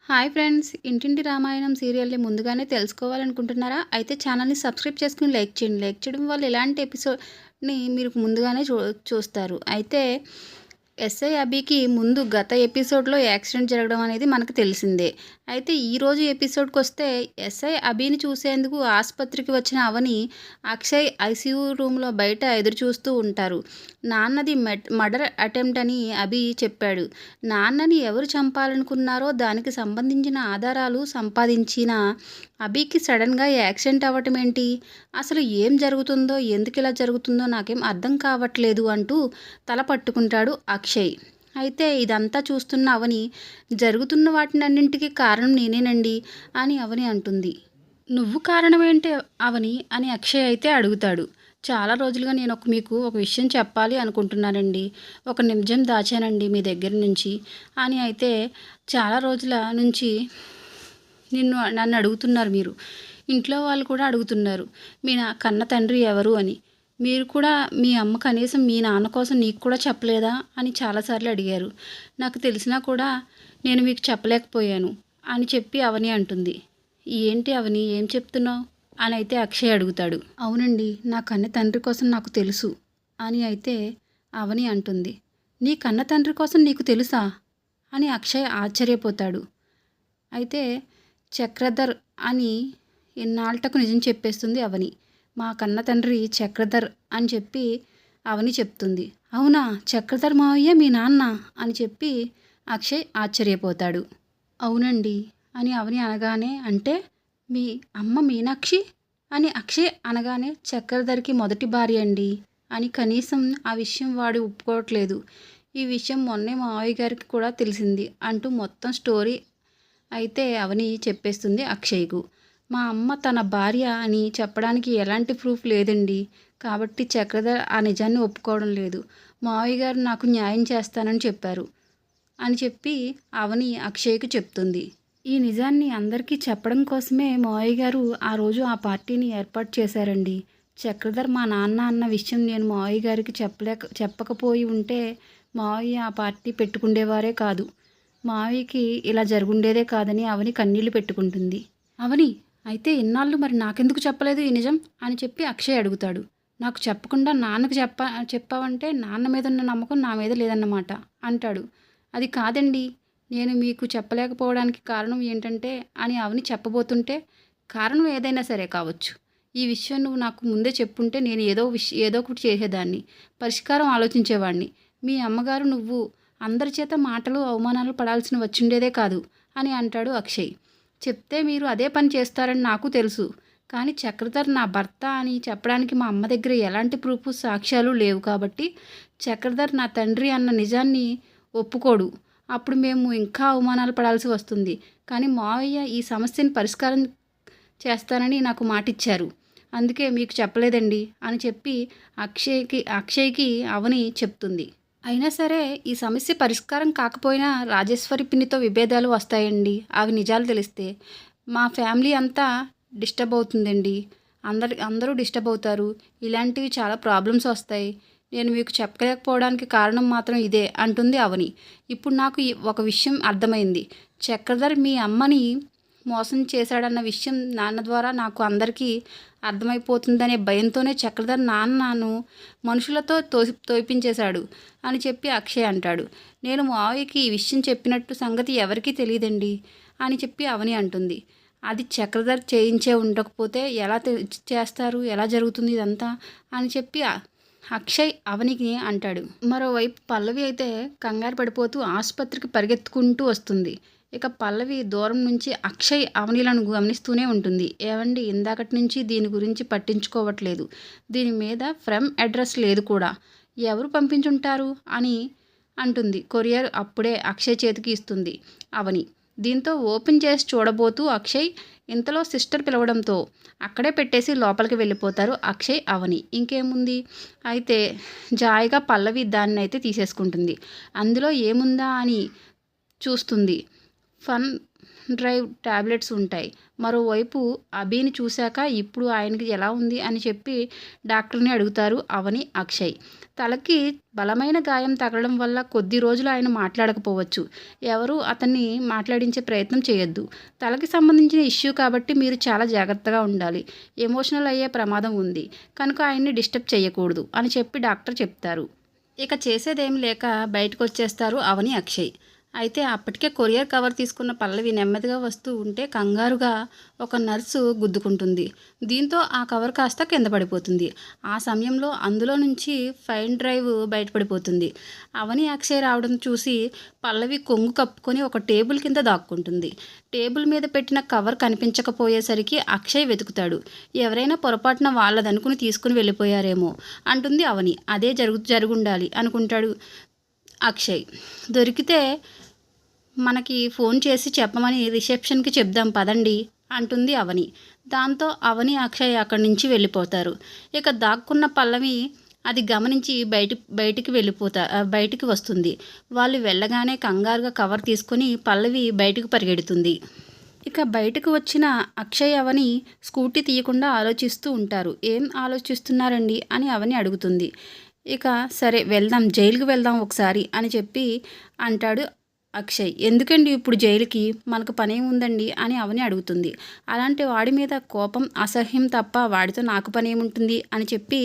Hi friends! ఇంటింటి రామాయణం సీరియల్‌ని ముందుగానే తెలుసుకోవాలనుకుంటున్నారా? అయితే ఛానల్‌ని సబ్స్క్రైబ్ చేసుకొని లైక్ చేయండి. లైక్ చేయడం వల్ల ఇలాంటి ఎపిసోడ్‌ని మీరు ముందుగానే చూస్తారు. అయితే ఎస్ఐ అభికి ముందు గత ఎపిసోడ్‌లో యాక్సిడెంట్ జరగడం అనేది మనకు తెలిసిందే. అయితే ఈరోజు ఎపిసోడ్‌కొస్తే ఎస్ఐ అభిని చూసేందుకు ఆసుపత్రికి వచ్చిన అవని, అక్షయ్ ఐసీయూ రూమ్‌లో బయట ఎదురుచూస్తూ ఉంటారు. నాన్నది మర్డర్ అటెంప్ట్ అని అభి చెప్పాడు. నాన్నని ఎవరు చంపాలనుకున్నారో దానికి సంబంధించిన ఆధారాలు సంపాదించిన అభికి సడన్‌గా యాక్సిడెంట్ అవ్వటం ఏంటి? అసలు ఏం జరుగుతుందో, ఎందుకిలా జరుగుతుందో నాకేం అర్థం కావట్లేదు అంటూ తల పట్టుకుంటాడు అక్షయ్. అయితే ఇదంతా చూస్తున్న అవని, జరుగుతున్న వాటినన్నింటికి కారణం నేనేనండి అని అవని అంటుంది. నువ్వు కారణమేంటి అవని అని అక్షయ్ అయితే అడుగుతాడు. చాలా రోజులుగా నేను మీకు ఒక విషయం చెప్పాలి అనుకుంటున్నానండి. ఒక నిజం దాచానండి మీ దగ్గర నుంచి అని అయితే చాలా రోజుల నుంచి నన్ను అడుగుతున్నారు మీరు. ఇంట్లో వాళ్ళు కూడా అడుగుతున్నారు. మీ కన్న తండ్రి ఎవరు అని. మీరు కూడా మీ అమ్మ కనీసం మీ నాన్న కోసం నీకు కూడా చెప్పలేదా అని చాలాసార్లు అడిగారు. నాకు తెలిసినా కూడా నేను మీకు చెప్పలేకపోయాను అని చెప్పి అవని అంటుంది. ఏంటి అవని ఏం చెప్తున్నావు అని అయితే అక్షయ్ అడుగుతాడు. అవునండి, నా కన్న తండ్రి కోసం నాకు తెలుసు అని అయితే అవని అంటుంది. నీ కన్న తండ్రి కోసం నీకు తెలుసా అని అక్షయ్ ఆశ్చర్యపోతాడు. అయితే చక్రధర్ అని ఇన్నాళ్లకు నిజం చెప్పేస్తుంది అవని. మా కన్న తండ్రి చక్రధర్ అని చెప్పి అవని చెప్తుంది. అవునా, చక్రధర్ మావయ్య మీ నాన్న అని చెప్పి అక్షయ్ ఆశ్చర్యపోతాడు. అవునండి అని అవని అనగానే, అంటే మీ అమ్మ మీనాక్షి అని అక్షయ్ అనగానే, చక్రధర్కి మొదటి భార్య అండి అని. కనీసం ఆ విషయం వాడు ఒప్పుకోవట్లేదు. ఈ విషయం మొన్నే మావయ్య గారికి కూడా తెలిసింది అంటూ మొత్తం స్టోరీ అయితే అవని చెప్పేస్తుంది అక్షయ్కు. మా అమ్మ తన భార్య అని చెప్పడానికి ఎలాంటి ప్రూఫ్ లేదండి. కాబట్టి చక్రధర్ ఆ నిజాన్ని ఒప్పుకోవడం లేదు. మావయ్య గారు నాకు న్యాయం చేస్తానని చెప్పారు అని చెప్పి అవని అక్షయ్కి చెప్తుంది. ఈ నిజాన్ని అందరికీ చెప్పడం కోసమే మావయ్య గారు ఆ రోజు ఆ పార్టీని ఏర్పాటు చేశారండి. చక్రధర్ మా నాన్న అన్న విషయం నేను మావయ్య గారికి చెప్పకపోయి ఉంటే మావయ్య ఆ పార్టీ పెట్టుకుండేవారే కాదు. మావయ్యకి ఇలా జరుగుండేదే కాదని అవని కన్నీళ్లు పెట్టుకుంటుంది. అవని, అయితే ఇన్నాళ్ళు మరి నాకెందుకు చెప్పలేదు ఈ నిజం అని చెప్పి అక్షయ్ అడుగుతాడు. నాకు చెప్పకుండా నాన్నకు చెప్పావంటే నాన్న మీద ఉన్న నమ్మకం నా మీద లేదన్నమాట అంటాడు. అది కాదండి, నేను మీకు చెప్పలేకపోవడానికి కారణం ఏంటంటే అని అవని చెప్పబోతుంటే, కారణం ఏదైనా సరే కావచ్చు. ఈ విషయం నువ్వు నాకు ముందే చెప్పుంటే నేను ఏదో ఒకటి చేసేదాన్ని, పరిష్కారం ఆలోచించేవాడిని. మీ అమ్మగారు నువ్వు అందరి చేత మాటలు అవమానాలు పడాల్సిన వచ్చిండేదే కాదు అని అంటాడు అక్షయ్. చెప్తే మీరు అదే పని చేస్తారని నాకు తెలుసు. కానీ చక్రధర్ నా భర్త అని చెప్పడానికి మా అమ్మ దగ్గర ఎలాంటి ప్రూఫ్ సాక్ష్యాలు లేవు. కాబట్టి చక్రధర్ నా తండ్రి అన్న నిజాన్ని ఒప్పుకోడు. అప్పుడు మేము ఇంకా అవమానాలు పడాల్సి వస్తుంది. కానీ మావయ్య ఈ సమస్యని పరిష్కారం చేస్తానని నాకు మాటిచ్చారు. అందుకే మీకు చెప్పలేదండి అని చెప్పి అక్షయ్కి అవని చెప్తుంది. అయినా సరే ఈ సమస్య పరిష్కారం కాకపోయినా రాజేశ్వరి పిన్నితో విభేదాలు వస్తాయండి. అవి నిజాలు తెలిస్తే మా ఫ్యామిలీ అంతా డిస్టర్బ్ అవుతుందండి. అందరూ డిస్టర్బ్ అవుతారు. ఇలాంటివి చాలా ప్రాబ్లమ్స్ వస్తాయి. నేను మీకు చెప్పలేకపోవడానికి కారణం మాత్రం ఇదే అంటుంది అవని. ఇప్పుడు నాకు ఒక విషయం అర్థమైంది. చక్రధర్ మీ అమ్మని మోసం చేశాడన్న విషయం నాన్న ద్వారా నాకు అందరికీ అర్థమైపోతుందనే భయంతోనే చక్రధర్ నాన్నను మనుషులతో తోయిపించేశాడు అని చెప్పి అక్షయ్ అంటాడు. నేను మావయ్యకి ఈ విషయం చెప్పినట్టు సంగతి ఎవరికీ తెలియదండి అని చెప్పి అవని అంటుంది. అది చక్రధర్ చేయించే ఉండకపోతే ఎలా చేస్తారు, ఎలా జరుగుతుంది ఇదంతా అని చెప్పి అక్షయ్ అవనికి అంటాడు. మరోవైపు పల్లవి అయితే కంగారు పడిపోతూ ఆసుపత్రికి పరిగెత్తుకుంటూ వస్తుంది. ఇక పల్లవి దూరం నుంచి అక్షయ్ అవనిలను గమనిస్తూనే ఉంటుంది. ఏవండి, ఇందాకటి నుంచి దీని గురించి పట్టించుకోవట్లేదు. దీని మీద ఫ్రమ్ అడ్రస్ లేదు కూడా. ఎవరు పంపించుంటారు అని అంటుంది. కొరియర్ అప్పుడే అక్షయ్ చేతికి ఇస్తుంది అవని. దీంతో ఓపెన్ చేసి చూడబోతూ అక్షయ్, ఇంతలో సిస్టర్ పిలవడంతో అక్కడే పెట్టేసి లోపలికి వెళ్ళిపోతారు అక్షయ్ అవని. ఇంకేముంది, అయితే జాయిగా పల్లవి దాన్ని అయితే తీసేసుకుంటుంది. అందులో ఏముందా అని చూస్తుంది. ఫన్ డ్రైవ్ టాబ్లెట్స్ ఉంటాయి. మరోవైపు అభిని చూశాక ఇప్పుడు ఆయనకి ఎలా ఉంది అని చెప్పి డాక్టర్ని అడుగుతారు అవని, అక్షయ్. తలకి బలమైన గాయం తగలడం వల్ల కొద్ది రోజులు ఆయన మాట్లాడకపోవచ్చు. ఎవరూ అతన్ని మాట్లాడించే ప్రయత్నం చేయొద్దు. తలకి సంబంధించిన ఇష్యూ కాబట్టి మీరు చాలా జాగ్రత్తగా ఉండాలి. ఎమోషనల్ అయ్యే ప్రమాదం ఉంది కనుక ఆయన్ని డిస్టర్బ్ చేయకూడదు అని చెప్పి డాక్టర్ చెప్తారు. ఇక చేసేదేం లేక బయటకొచ్చేస్తారు అవని, అక్షయ్. అయితే అప్పటికే కొరియర్ కవర్ తీసుకున్న పల్లవి నెమ్మదిగా వస్తూ ఉంటే కంగారుగా ఒక నర్సు గుద్దుకుంటుంది. దీంతో ఆ కవర్ కాస్త కింద పడిపోతుంది. ఆ సమయంలో అందులో నుంచి ఫైన్ డ్రైవ్ బయటపడిపోతుంది. అవని, అక్షయ్ రావడం చూసి పల్లవి కొంగు కప్పుకొని ఒక టేబుల్ కింద దాక్కుంటుంది. టేబుల్ మీద పెట్టిన కవర్ కనిపించకపోయేసరికి అక్షయ్ వెతుకుతాడు. ఎవరైనా పొరపాటున వాళ్ళదనుకుని తీసుకుని వెళ్ళిపోయారేమో అంటుంది అవని. అదే జరుగుండాలి అనుకుంటాడు అక్షయ్. దొరికితే మనకి ఫోన్ చేసి చెప్పమని రిసెప్షన్కి చెప్దాం పదండి అంటుంది అవని. దాంతో అవని, అక్షయ్ అక్కడి నుంచి వెళ్ళిపోతారు. ఇక దాక్కున్న పల్లవి అది గమనించి బయటికి వస్తుంది. వాళ్ళు వెళ్ళగానే కంగారుగా కవర్ తీసుకొని పల్లవి బయటకు పరిగెడుతుంది. ఇక బయటకు వచ్చిన అక్షయ్ అవని స్కూటీ తీయకుండా ఆలోచిస్తూ ఉంటారు. ఏం ఆలోచిస్తున్నారండి అని అవని అడుగుతుంది. ఇక సరే వెళ్దాం, జైలుకి వెళ్దాం ఒకసారి అని చెప్పి అంటాడు అక్షయ్. ఎందుకండి ఇప్పుడు జైలుకి, మనకు పనేముందండి అని అవని అడుగుతుంది. అలాంటి వాడి మీద కోపం, అసహ్యం తప్ప వాడితో నాకు పనేముంటుంది అని చెప్పి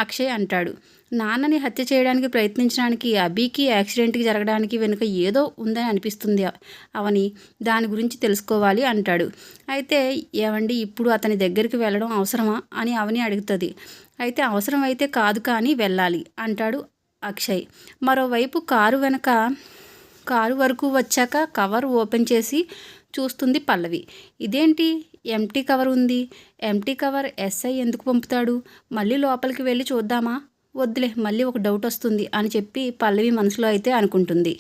అక్షయ్ అంటాడు. నాన్నని హత్య చేయడానికి ప్రయత్నించడానికి, అభికి యాక్సిడెంట్కి జరగడానికి వెనుక ఏదో ఉందని అనిపిస్తుంది అవని. దాని గురించి తెలుసుకోవాలి అంటాడు. అయితే ఏమండి ఇప్పుడు అతని దగ్గరికి వెళ్ళడం అవసరమా అని అవని అడుగుతుంది. అయితే అవసరం అయితే కాదు కానీ వెళ్ళాలి అంటాడు అక్షయ్. మరోవైపు కారు వరకు వచ్చాక కవర్ ఓపెన్ చేసి చూస్తుంది పల్లవి. ఇదేంటి ఎంటీ కవర్ ఉంది, ఎంటీ కవర్ ఎస్ఐ ఎందుకు పంపుతాడు, మళ్ళీ లోపలికి వెళ్ళి చూద్దామా, వద్దులే మళ్ళీ ఒక డౌట్ వస్తుంది అని చెప్పి పల్లవి మనసులో అయితే అనుకుంటుంది.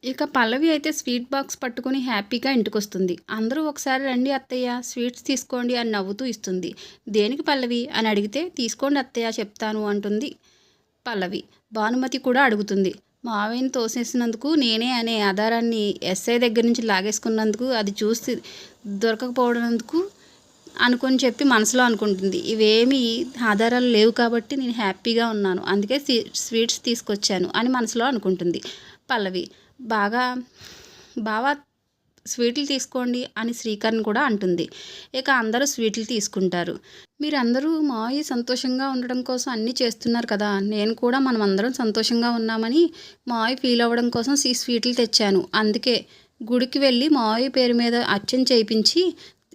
ఇక పల్లవి అయితే స్వీట్ బాక్స్ పట్టుకుని హ్యాపీగా ఇంటికొస్తుంది. అందరూ ఒకసారి రండి అత్తయ్య స్వీట్స్ తీసుకోండి అని నవ్వుతూ ఇస్తుంది. దేనికి పల్లవి అని అడిగితే తీసుకోండి అత్తయ్య చెప్తాను అంటుంది పల్లవి. భానుమతి కూడా అడుగుతుంది. మావయ్యని తోసేసినందుకు నేనే అనే ఆధారాన్ని ఎస్ఐ దగ్గర నుంచి లాగేసుకున్నందుకు, అది చూసి దొరకకపోవడందుకు అనుకొని చెప్పి మనసులో అనుకుంటుంది. ఇవేమీ ఆధారాలు లేవు కాబట్టి నేను హ్యాపీగా ఉన్నాను, అందుకే స్వీట్స్ తీసుకొచ్చాను అని మనసులో అనుకుంటుంది పల్లవి. బాగా స్వీట్లు తీసుకోండి అని శ్రీకరణ్ కూడా అంటుంది. ఇక అందరూ స్వీట్లు తీసుకుంటారు. మీరందరూ మావయ్య సంతోషంగా ఉండడం కోసం అన్నీ చేస్తున్నారు కదా, నేను కూడా మనం అందరం సంతోషంగా ఉన్నామని మావయ్య ఫీల్ అవ్వడం కోసం స్వీట్లు తెచ్చాను, అందుకే గుడికి వెళ్ళి మావయ్య పేరు మీద అర్చన చేయించి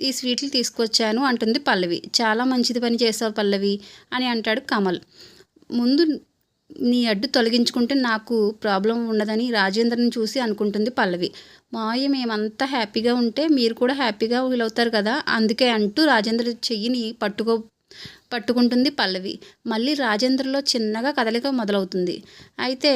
ఈ స్వీట్లు తీసుకొచ్చాను అంటుంది పల్లవి. చాలా మంచిది పని చేసావు పల్లవి అని అంటాడు కమల్. ముందు నీ అడ్డు తొలగించుకుంటే నాకు ప్రాబ్లం ఉండదని రాజేంద్రని చూసి అనుకుంటుంది పల్లవి. మావయ్య మేమంతా హ్యాపీగా ఉంటే మీరు కూడా హ్యాపీగా ఫీల్ అవుతారు కదా, అందుకే అంటూ రాజేంద్ర చెయ్యిని పట్టుకుంటుంది పల్లవి. మళ్ళీ రాజేంద్రలో చిన్నగా కదలిక మొదలవుతుంది. అయితే